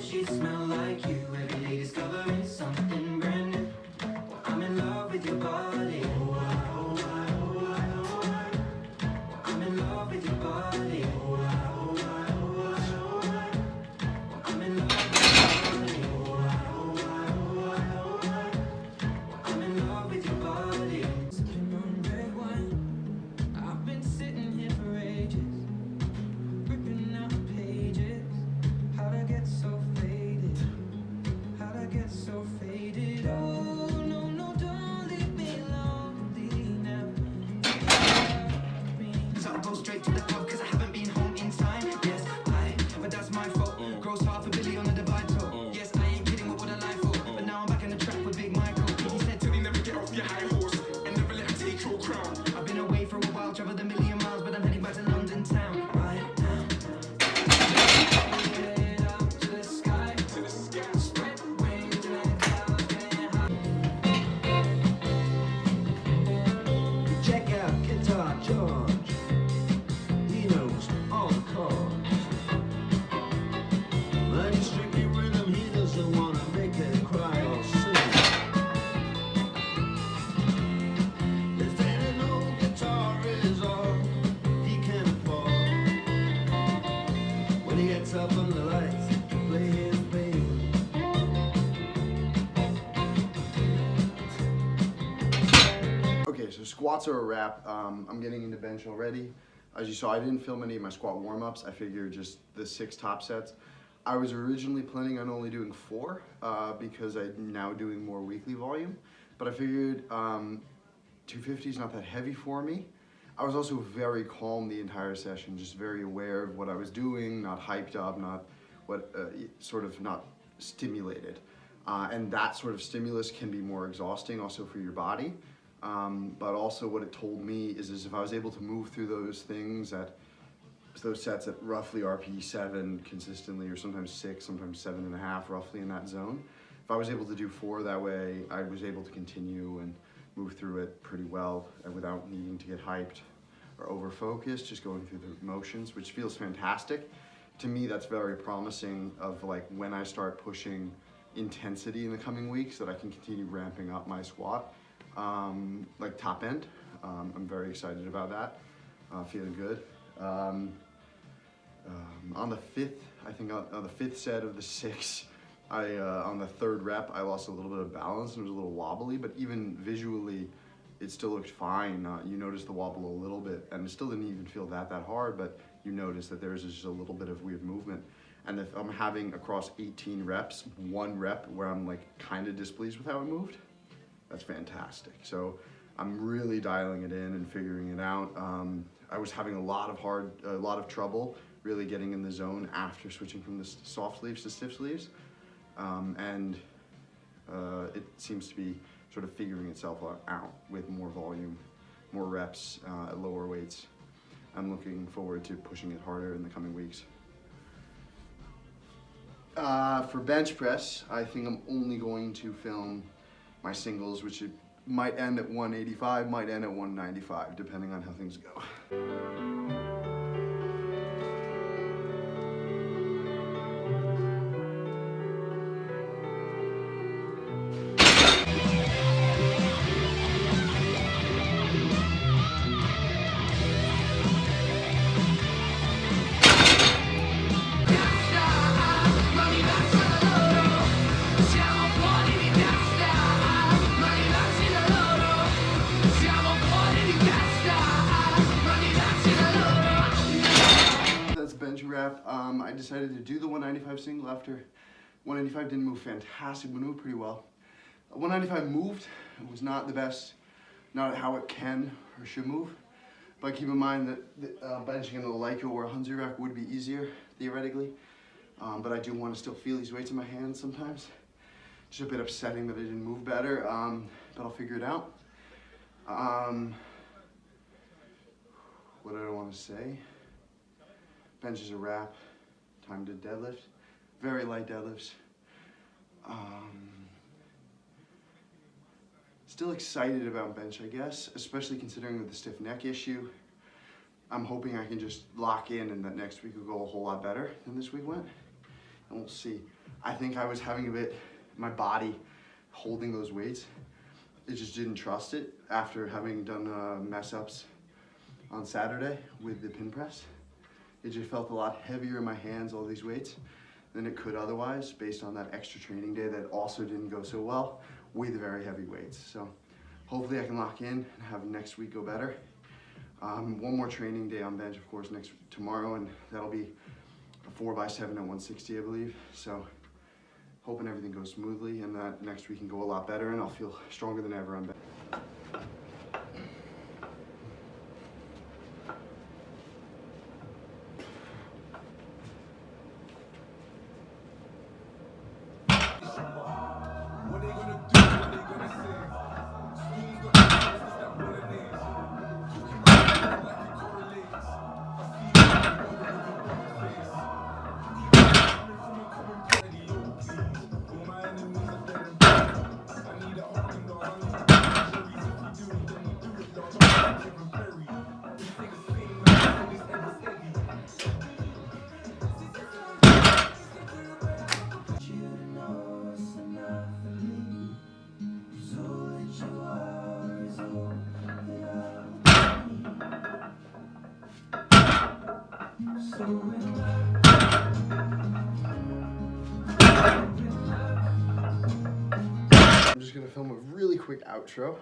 Sheets smell like you, every day discovering something brand new. Well, I'm in love with your body. Oh, I, oh, I, oh, I, oh, I. Well, I'm in love with your body. Oh, I, oh, I, oh, I, oh, I. Well, I'm in love with your body. Oh, I, oh, I, oh, I, oh, I. Well, I'm in love with your body. Sipping on red wine, I've been sitting here for ages, ripping out the pages. How'd I get so faded? How'd I get so faded? Oh, no, no, don't leave me lonely now. So I'll go straight to the club cause I haven't been home in time. Yes, but that's my fault. Gross half a billion on the divide toll. Yes, I ain't kidding, what would I lie for? But now I'm back in the track with Big Michael. He said to me, never get off your high horse and never let him take your crown. I've been away for a while, traveled a million miles, but I'm heading back to London town right now. Up on the lights, play his baby. Okay, so squats are a wrap. I'm getting into bench already. As you saw, I didn't film any of my squat warm-ups. I figured just the 6 top sets. I was originally planning on only doing 4 because I'm now doing more weekly volume. But I figured 250 is not that heavy for me. I was also very calm the entire session, just very aware of what I was doing, not hyped up, not not stimulated. And that sort of stimulus can be more exhausting also for your body. But also what it told me is if I was able to move through those things those sets at roughly RPE 7 consistently, or sometimes 6, sometimes 7.5, roughly in that zone. If I was able to do 4 that way, I was able to continue and move through it pretty well and without needing to get hyped or over focused, just going through the motions, which feels fantastic. To me, that's very promising of like when I start pushing intensity in the coming weeks that I can continue ramping up my squat, like top end. I'm very excited about that, feeling good. On the 5th, I think on the 5th set of the 6, on the 3rd rep, I lost a little bit of balance and it was a little wobbly, but even visually, it still looked fine. You notice the wobble a little bit, and it still didn't even feel that hard, but you notice that there's just a little bit of weird movement. And if I'm having across 18 reps, 1 rep where I'm like kind of displeased with how it moved, that's fantastic. So I'm really dialing it in and figuring it out. I was having a lot of trouble really getting in the zone after switching from the soft sleeves to stiff sleeves. It seems to be sort of figuring itself out with more volume, more reps at lower weights. I'm looking forward to pushing it harder in the coming weeks. For bench press, I think I'm only going to film my singles, which it might end at 185, might end at 195, depending on how things go. Bench wrap. I decided to do the 195 single after 195 didn't move fantastic, but moved pretty well. 195 moved. It was not the best, not how it can or should move. But keep in mind that benching in a Leica or a Hunzi rack would be easier, theoretically. But I do want to still feel these weights in my hands sometimes. Just a bit upsetting that it didn't move better, but I'll figure it out. What did I want to say? Bench is a wrap. Time to deadlift. Very light deadlifts. Still excited about bench, I guess, especially considering with the stiff neck issue. I'm hoping I can just lock in and that next week will go a whole lot better than this week went. and we'll see. I think I was having a bit, my body holding those weights, it just didn't trust it after having done mess ups on Saturday with the pin press. It just felt a lot heavier in my hands, all these weights, than it could otherwise, based on that extra training day that also didn't go so well with very heavy weights. So hopefully I can lock in and have next week go better. One more training day on bench, of course, tomorrow, and that'll be a 4x7 at 160, I believe. So hoping everything goes smoothly and that next week can go a lot better and I'll feel stronger than ever on bench. I'm just gonna film a really quick outro.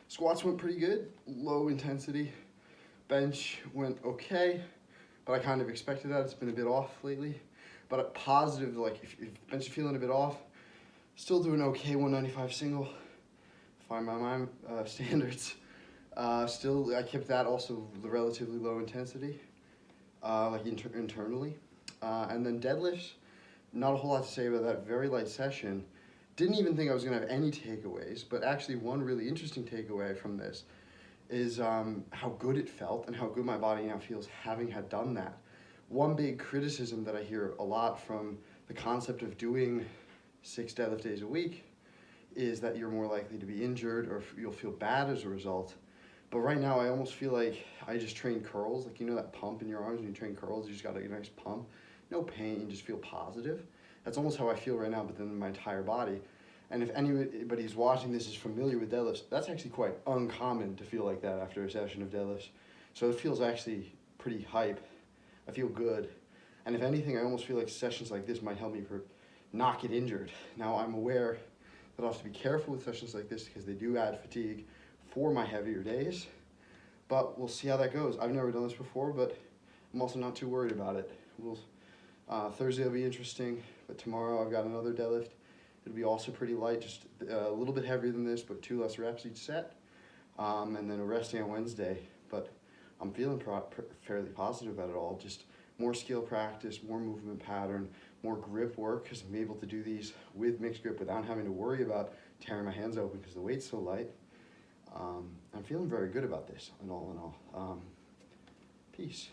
Squats went pretty good, low intensity. Bench went okay, but I kind of expected that. It's been a bit off lately. But a positive, like if bench is feeling a bit off, still doing okay, 195 single, fine by my standards. Still, I kept that also the relatively low intensity, like internally. And then deadlifts, not a whole lot to say about that. Very light session. Didn't even think I was gonna have any takeaways, but actually one really interesting takeaway from this is how good it felt and how good my body now feels having had done that. One big criticism that I hear a lot from the concept of doing 6 deadlift days a week is that you're more likely to be injured or you'll feel bad as a result. But right now I almost feel like I just train curls, like you know that pump in your arms when you train curls, you just got a nice pump. No pain, you just feel positive. That's almost how I feel right now, but then in my entire body. And if anybody who's watching this is familiar with deadlifts, that's actually quite uncommon to feel like that after a session of deadlifts. So it feels actually pretty hype. I feel good. And if anything, I almost feel like sessions like this might help me not get injured. Now I'm aware that I'll have to be careful with sessions like this because they do add fatigue for my heavier days. But we'll see how that goes. I've never done this before, but I'm also not too worried about it. Thursday will be interesting, but tomorrow I've got another deadlift. It'll be also pretty light, just a little bit heavier than this, but 2 less reps each set. And then resting on Wednesday. But I'm feeling fairly positive about it all. Just more skill practice, more movement pattern, more grip work, because I'm able to do these with mixed grip without having to worry about tearing my hands open because the weight's so light. I'm feeling very good about this, all in all. Peace.